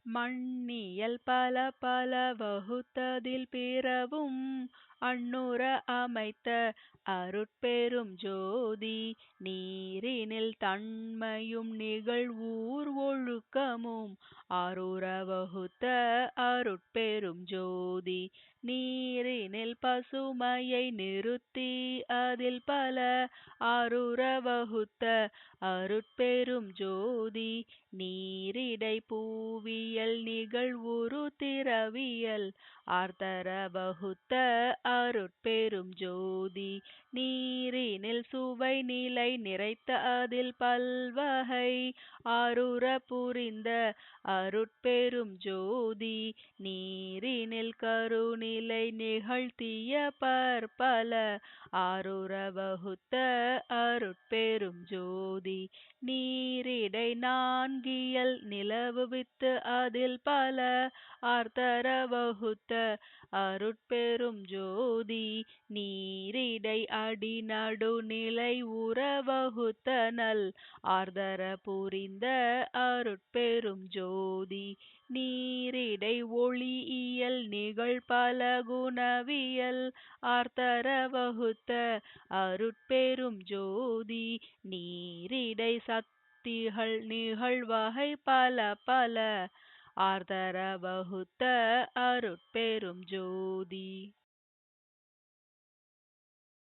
மண்ணியல் பல பல வகுத்ததில் பிறவும் அண்ணுற அமைத்த அருட்பெரும் ஜோதி நீரினில் தன்மையும் நிகழ்வூர் ஒழுக்கமும் ஆரூர வகுத்த அருட்பெரும் ஜோதி நீரினில் பசுமையை நிறுத்தி அதில் பல ஆரூர வகுத்த அருட்பெரும் ஜோதி நீரிடை பூவியல் நிகழ்வுரு திரவியல் ஆர்த்தர வகுத்த அருட்பெரும் ஜோதி நீரினில் சுவை நிலை நிறைத்த அதில் பல்வகை ஆரூர புரிந்த அருட்பெரும் ஜோதி நீரினில் கருநிலை நிகழ்த்திய பற்பல ஆரூர வகுத்த அருட்பெரும் ஜோதி நீரிடை நான்கியல் நிலவுவித்து அதில் பல ஆர்த்தர வகுத்த அருட்பெரும் ஜோதி நீரிடை அடி நடுநிலை உற வகுத்த நல் ஆர்தர புரிந்த அருட்பெரும் ஜோதி நீரிடை ஒளியியல் நிகழ்பல குணவியல் ஆர்த்தர வகுத்த அருட்பெரும் ஜோதி நீரிடை சக்திகள் நிகழ்வகை பல பல ஆர்த்தர வகுத்த அருட்பெரும் ஜோதி.